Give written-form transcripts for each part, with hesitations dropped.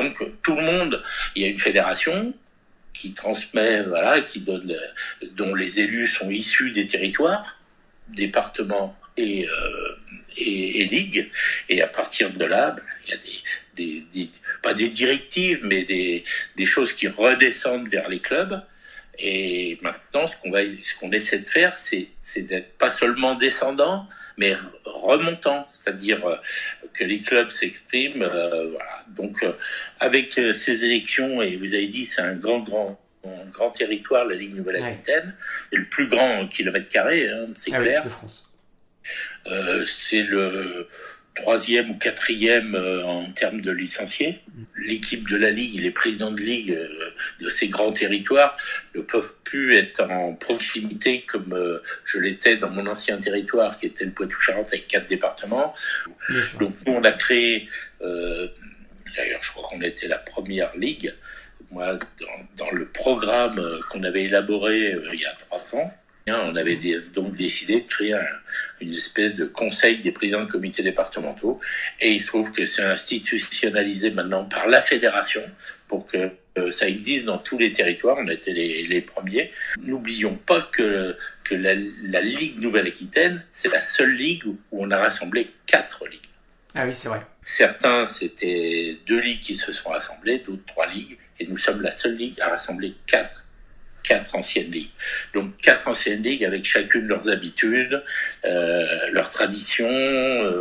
donc tout le monde, il y a une fédération qui transmet, qui donne, dont les élus sont issus des territoires, départements et ligues, et à partir de là, il y a pas des directives, mais des choses qui redescendent vers les clubs. Et maintenant, ce qu'on essaie de faire, c'est d'être pas seulement descendant, mais remontant, c'est-à-dire que les clubs s'expriment. Donc, avec ces élections, et vous avez dit, c'est un grand territoire, la Ligue Nouvelle-Aquitaine, c'est le plus grand kilomètre carré, c'est clair. Oui, de France. C'est le 3e ou 4e en termes de licenciés. L'équipe de la Ligue, les présidents de Ligue de ces grands territoires ne peuvent plus être en proximité comme je l'étais dans mon ancien territoire qui était le Poitou-Charentes avec 4 départements. Donc nous on a créé, d'ailleurs je crois qu'on était la première Ligue, moi dans le programme qu'on avait élaboré il y a 3 ans, on avait donc décidé de créer une espèce de conseil des présidents de comités départementaux, et il se trouve que c'est institutionnalisé maintenant par la fédération pour que ça existe dans tous les territoires. On a été les premiers. N'oublions pas que la Ligue Nouvelle-Aquitaine, c'est la seule ligue où on a rassemblé 4 ligues. Ah oui, c'est vrai. Certains, c'était 2 ligues qui se sont rassemblées, d'autres 3 ligues, et nous sommes la seule ligue à rassembler 4 anciennes ligues. Donc 4 anciennes ligues avec chacune leurs habitudes, leurs traditions,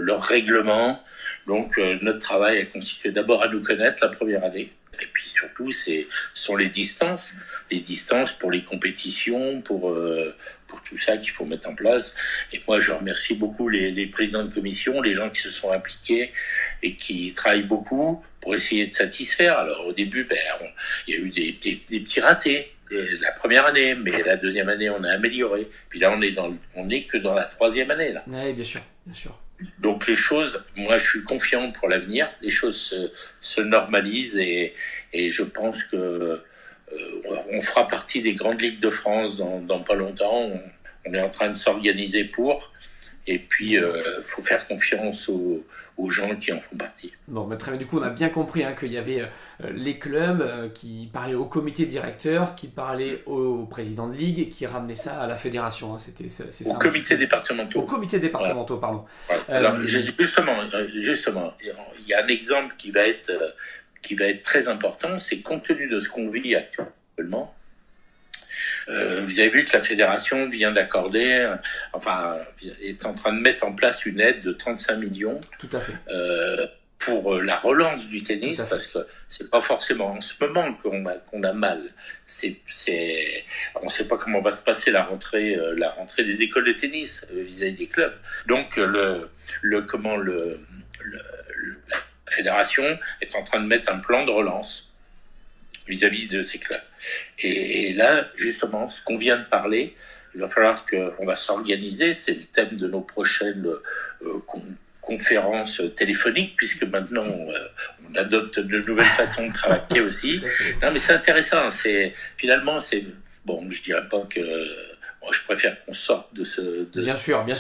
leurs règlements. Donc notre travail a consisté d'abord à nous connaître la première année. Et puis surtout, sont les distances pour les compétitions, pour tout ça qu'il faut mettre en place. Et moi, je remercie beaucoup les présidents de commission, les gens qui se sont impliqués et qui travaillent beaucoup pour essayer de satisfaire. Alors au début, il y a eu des petits ratés. La première année, mais la deuxième année, on a amélioré. Puis là, on est que dans la 3e année, là. Oui, bien sûr. Donc les choses, moi, je suis confiant pour l'avenir. Les choses se normalisent et je pense que on fera partie des grandes ligues de France dans pas longtemps. On est en train de s'organiser pour. Et puis, faut faire confiance aux gens qui en font partie. Bon, très bien. Du coup, on a bien compris qu'il y avait les clubs qui parlaient au comité directeur, qui parlaient au président de ligue et qui ramenaient ça à la fédération. C'est ça. Au comité départemental. Au comité départemental, voilà. Pardon. Voilà. Alors, justement, il y a un exemple qui va être très important. C'est compte tenu de ce qu'on vit actuellement. Vous avez vu que la fédération vient d'accorder, est en train de mettre en place une aide de 35 millions. Tout à fait. Pour la relance du tennis, parce que c'est pas forcément en ce moment qu'on a mal. On sait pas comment va se passer la rentrée des écoles de tennis vis-à-vis des clubs. Donc la fédération est en train de mettre un plan de relance vis-à-vis de ces clubs. Et là, justement, ce qu'on vient de parler, il va falloir qu'on va s'organiser. C'est le thème de nos prochaines conférences téléphoniques, puisque maintenant on adopte de nouvelles façons de travailler aussi. Non, mais c'est intéressant. Finalement, bon, je dirais pas que moi, je préfère qu'on sorte de bien sûr, de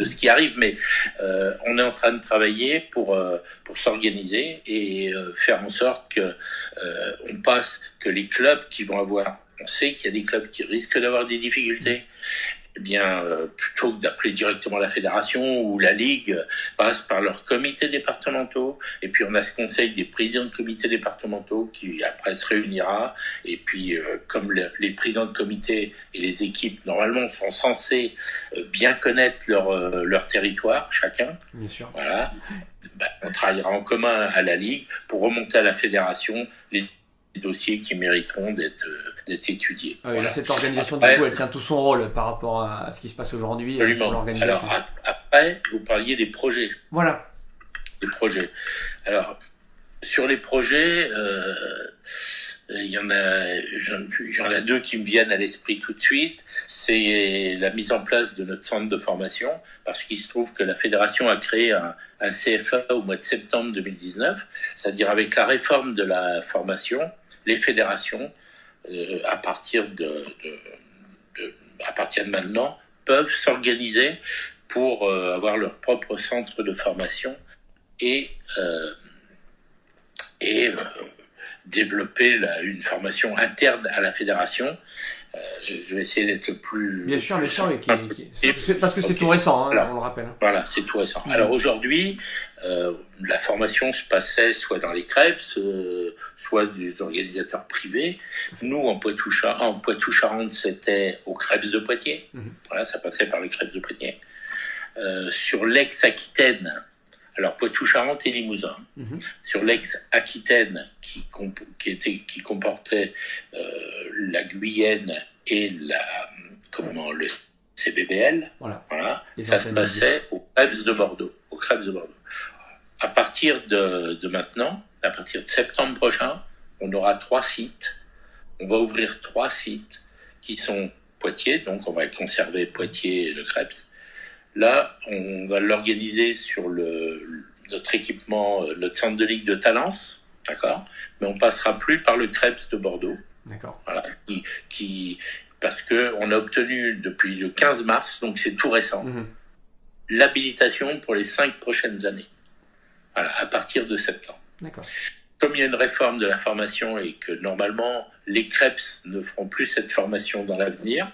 ce qui arrive, mais on est en train de travailler pour s'organiser et faire en sorte que les clubs qui vont avoir, on sait qu'il y a des clubs qui risquent d'avoir des difficultés. Eh bien, plutôt que d'appeler directement la fédération ou la ligue, passe par leurs comités départementaux. Et puis, on a ce conseil des présidents de comités départementaux qui, après, se réunira. Et puis, comme les présidents de comité et les équipes, normalement, sont censés bien connaître leur territoire, chacun. Bien sûr. Voilà. On travaillera en commun à la ligue pour remonter à la fédération les dossiers qui mériteront d'être étudiés. Ah oui, voilà. Cette organisation, du coup, elle tient tout son rôle par rapport à ce qui se passe aujourd'hui. Alors, après, vous parliez des projets. Voilà. Les projets. Alors, sur les projets, j'en ai 2 qui me viennent à l'esprit tout de suite. C'est la mise en place de notre centre de formation, parce qu'il se trouve que la fédération a créé un CFA au mois de septembre 2019, c'est-à-dire avec la réforme de la formation, les fédérations, à partir de maintenant, peuvent s'organiser pour avoir leur propre centre de formation et et développer une formation interne à la fédération. Je vais essayer d'être le plus... Bien sûr, parce que c'est tout récent, hein, alors, on le rappelle. Voilà, c'est tout récent. Alors aujourd'hui, la formation se passait soit dans les CREPS, soit des organisateurs privés. Nous, en Poitou-Charentes, c'était aux CREPS de Poitiers. Voilà, ça passait par les CREPS de Poitiers. Sur l'ex-Aquitaine, alors Poitou-Charentes et Limousin. Sur l'ex-Aquitaine qui comportait la Guyenne et le CBBL, voilà. Ça se passait aux Crêpes de Bordeaux. À partir de maintenant, à partir de septembre prochain, on aura 3 sites. On va ouvrir 3 sites qui sont Poitiers, donc on va conserver Poitiers et le Crêpes. Là, on va l'organiser sur notre équipement, notre centre de ligue de Talence, d'accord. Mais on passera plus par le Crêpes de Bordeaux, d'accord. Voilà, parce que on a obtenu depuis le 15 mars, donc c'est tout récent, l'habilitation pour les 5 prochaines années. Voilà, à partir de septembre. D'accord. Comme il y a une réforme de la formation et que normalement les Crêpes ne feront plus cette formation dans l'avenir.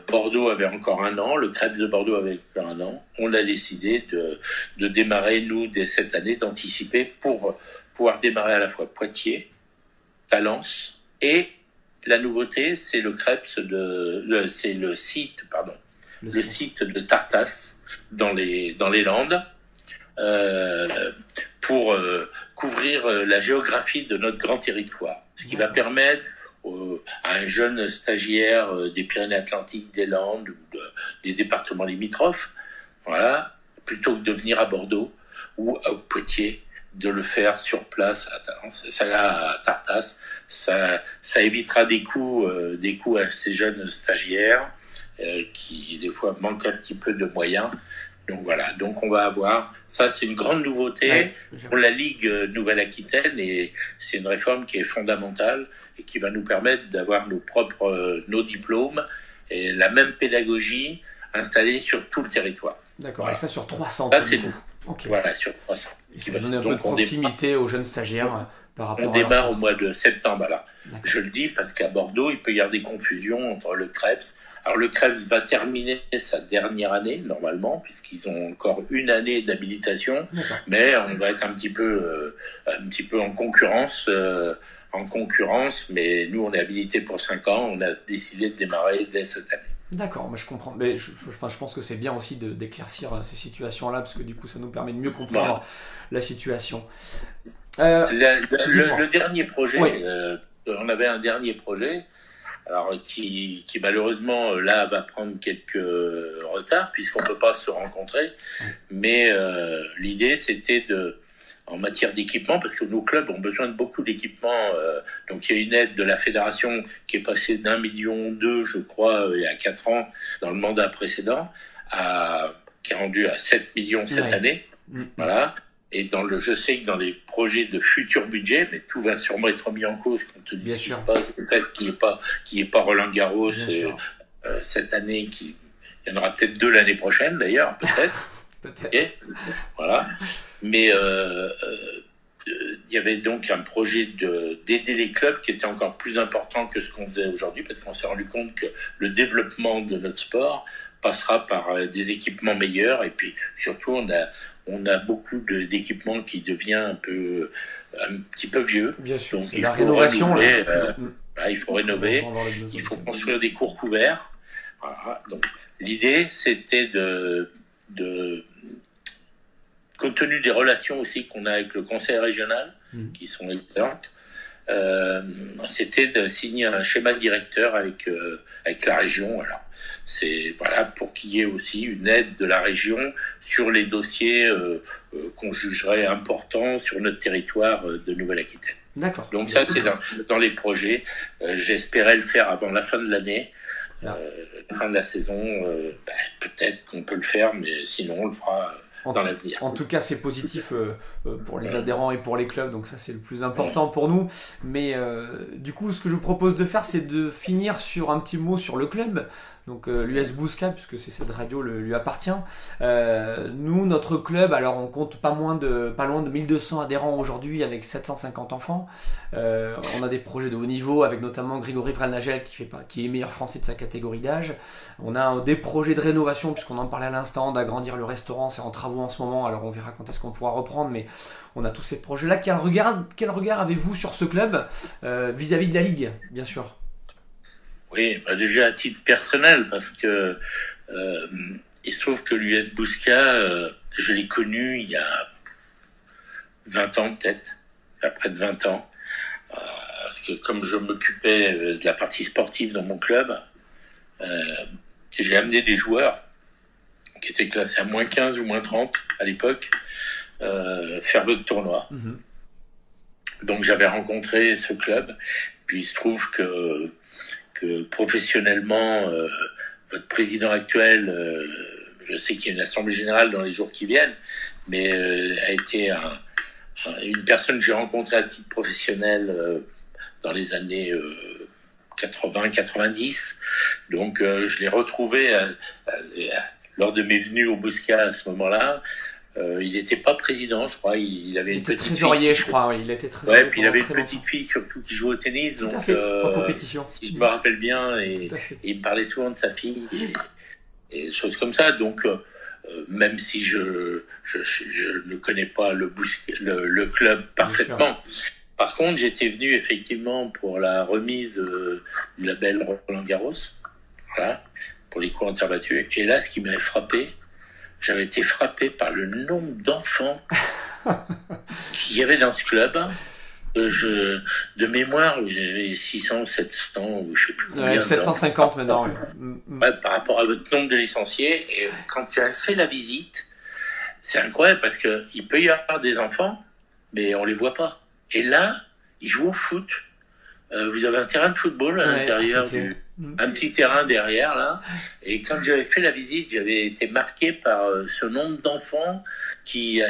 Bordeaux avait encore 1 an, le Crêpes de Bordeaux avait encore 1 an. On a décidé de démarrer, nous, dès cette année, d'anticiper pour pouvoir démarrer à la fois Poitiers, Talence, et la nouveauté, c'est le site de Tartas dans les Landes, pour couvrir la géographie de notre grand territoire, ce qui va permettre à un jeune stagiaire des Pyrénées-Atlantiques, des Landes, ou des départements limitrophes, voilà, plutôt que de venir à Bordeaux ou à Poitiers, de le faire sur place à Tartas. Ça évitera des coûts à ces jeunes stagiaires qui des fois manquent un petit peu de moyens. Donc voilà, donc on va avoir, ça c'est une grande nouveauté pour la Ligue Nouvelle-Aquitaine, et c'est une réforme qui est fondamentale et qui va nous permettre d'avoir nos diplômes et la même pédagogie installée sur tout le territoire. D'accord, voilà. Et ça sur 300. Ça c'est nous. Okay. Voilà, sur 300. Et ça va donner un peu de proximité aux jeunes stagiaires par rapport à... On démarre au mois de septembre, voilà. Je le dis parce qu'à Bordeaux, il peut y avoir des confusions entre le Crêpes. Alors le Crêpes va terminer sa dernière année, normalement, puisqu'ils ont encore 1 année d'habilitation. D'accord. Mais on va être un petit peu en concurrence, mais nous on est habilité pour 5 ans, on a décidé de démarrer dès cette année. D'accord, mais je comprends. Mais je pense que c'est bien aussi d'éclaircir ces situations-là, parce que du coup ça nous permet de mieux comprendre la situation. Le dernier projet, on avait un dernier projet, alors qui malheureusement là va prendre quelques retards puisqu'on peut pas se rencontrer, mais l'idée c'était en matière d'équipement, parce que nos clubs ont besoin de beaucoup d'équipements, donc il y a une aide de la fédération qui est passée d'1,2 million, je crois, il y a 4 ans dans le mandat précédent, qui est rendu à 7 millions cette année, voilà. Et je sais que dans les projets de futur budget, mais tout va sûrement être mis en cause compte tenu de ce qui se passe, peut-être qu'il n'y ait pas Roland-Garros cette année, il y en aura peut-être 2 l'année prochaine d'ailleurs, peut-être. Peut-être. Voilà. Mais il y avait donc un projet d'aider les clubs qui était encore plus important que ce qu'on faisait aujourd'hui, parce qu'on s'est rendu compte que le développement de notre sport passera par des équipements meilleurs, et puis surtout on a beaucoup d'équipements qui devient un petit peu vieux. Bien sûr, donc il faut rénovation. Il faut rénover, il faut construire des cours couverts. Voilà. Donc l'idée c'était compte tenu des relations aussi qu'on a avec le conseil régional, qui sont excellentes, c'était de signer un schéma directeur avec la région. Alors, c'est pour qu'il y ait aussi une aide de la région sur les dossiers qu'on jugerait importants sur notre territoire de Nouvelle-Aquitaine. D'accord. Donc ça, c'est dans les projets. J'espérais le faire avant la fin de l'année. La fin de la saison, peut-être qu'on peut le faire, mais sinon on le fera dans l'avenir. En tout cas, c'est positif pour les adhérents et pour les clubs, donc ça c'est le plus important pour nous. Mais du coup, ce que je vous propose de faire, c'est de finir sur un petit mot sur le club, donc l'US Bousca, puisque c'est cette radio lui appartient. Nous, notre club, alors on compte pas loin de 1200 adhérents aujourd'hui avec 750 enfants. On a des projets de haut niveau avec notamment Grégory Vrelnagel qui est meilleur français de sa catégorie d'âge. On a des projets de rénovation, puisqu'on en parlait à l'instant, d'agrandir le restaurant, c'est en travaux en ce moment, alors on verra quand est-ce qu'on pourra reprendre, mais on a tous ces projets-là. Quel regard avez-vous sur ce club vis-à-vis de la Ligue, bien sûr? Oui, déjà à titre personnel, parce que il se trouve que l'US Bousca, je l'ai connu il y a 20 ans peut-être, près de 20 ans, parce que comme je m'occupais de la partie sportive dans mon club, j'ai amené des joueurs qui étaient classés à moins 15 ou moins 30 à l'époque, faire le tournoi. Donc j'avais rencontré ce club, puis il se trouve que professionnellement, votre président actuel, je sais qu'il y a une assemblée générale dans les jours qui viennent, mais a été une personne que j'ai rencontrée à titre professionnel dans les années 80-90. Donc je l'ai retrouvé lors de mes venues au Bousca à ce moment-là. Il n'était pas président, je crois. Il avait une petite trésorier, fille, je crois. Oui, il était trésorier. Ouais, puis il avait une petite fille surtout qui jouait au tennis. Tout donc, à fait, en compétition. Si je me rappelle bien, et il me parlait souvent de sa fille et des choses comme ça. Donc, même si je ne connais pas le club parfaitement. Par contre, j'étais venu effectivement pour la remise du label Roland-Garros, voilà, pour les coups interbattus. Et là, ce qui m'avait frappé, j'avais été frappé par le nombre d'enfants qu'il y avait dans ce club. De mémoire, j'avais 600, 700, ou je sais plus combien. 750 maintenant. Ouais, par rapport à votre nombre de licenciés. Et quand tu as fait la visite, c'est incroyable parce que il peut y avoir des enfants, mais on les voit pas. Et là, ils jouent au foot. Vous avez un terrain de football à l'intérieur un petit terrain derrière là. Et quand j'avais fait la visite, j'avais été marqué par ce nombre d'enfants qui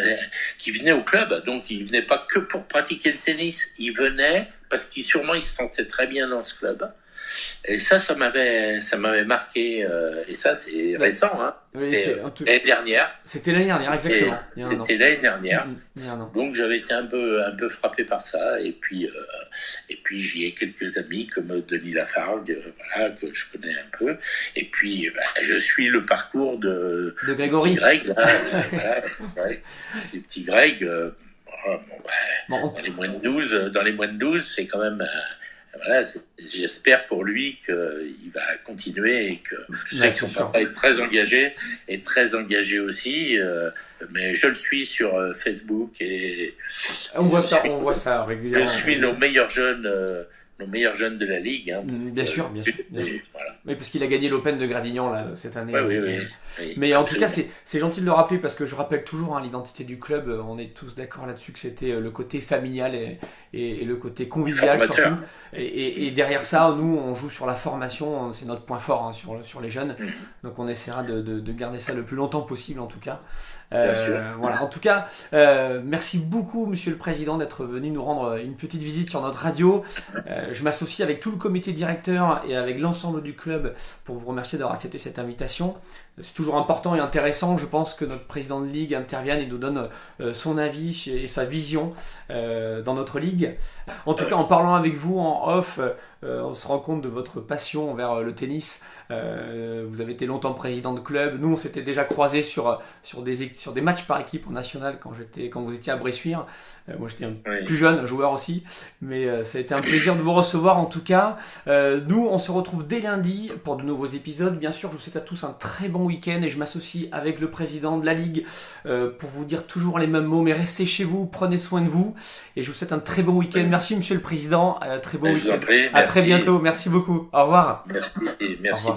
venaient au club. Donc ils venaient pas que pour pratiquer le tennis, ils venaient parce qu'ils se sentaient très bien dans ce club. Et ça m'avait marqué. Et ça, c'est récent, hein. Oui, l'année dernière. C'était l'année dernière, exactement. C'était l'année dernière. Donc j'avais été un peu frappé par ça. Et puis j'y ai quelques amis comme Denis Lafargue, voilà, que je connais un peu. Et puis je suis le parcours de Grégory. Petit Greg, là, voilà, ouais, les petits Greg. Dans les moins de 12, c'est quand même. Voilà, j'espère pour lui qu'il va continuer et que je sais que son papa est très engagé aussi, mais je le suis sur Facebook et on voit ça régulièrement. Je suis nos meilleurs jeunes de la Ligue. Hein, bien sûr. Voilà. Oui, parce qu'il a gagné l'Open de Gradignan là, cette année. Oui. Mais en tout cas, c'est gentil de le rappeler parce que je rappelle toujours l'identité du club. On est tous d'accord là-dessus que c'était le côté familial et le côté convivial surtout. Et derrière ça, nous, on joue sur la formation. C'est notre point fort sur les jeunes. Donc on essaiera de garder ça le plus longtemps possible en tout cas. Voilà. En tout cas, merci beaucoup, Monsieur le Président, d'être venu nous rendre une petite visite sur notre radio. Je m'associe avec tout le comité directeur et avec l'ensemble du club pour vous remercier d'avoir accepté cette invitation. C'est toujours important et intéressant, je pense, que notre président de ligue intervienne et nous donne son avis et sa vision dans notre ligue. En tout cas, en parlant avec vous en off, on se rend compte de votre passion envers le tennis. Vous avez été longtemps président de club. Nous, on s'était déjà croisés sur des matchs par équipe en national quand vous étiez à Bressuire. Moi, j'étais plus jeune, un joueur aussi. Mais ça a été un plaisir de vous recevoir en tout cas. Nous, on se retrouve dès lundi pour de nouveaux épisodes. Bien sûr, je vous souhaite à tous un très bon week-end et je m'associe avec le président de la Ligue pour vous dire toujours les mêmes mots. Mais restez chez vous, prenez soin de vous. Et je vous souhaite un très bon week-end. Merci, Monsieur le Président. Très bon week-end. À très bientôt. Merci beaucoup. Au revoir. Merci. Au revoir.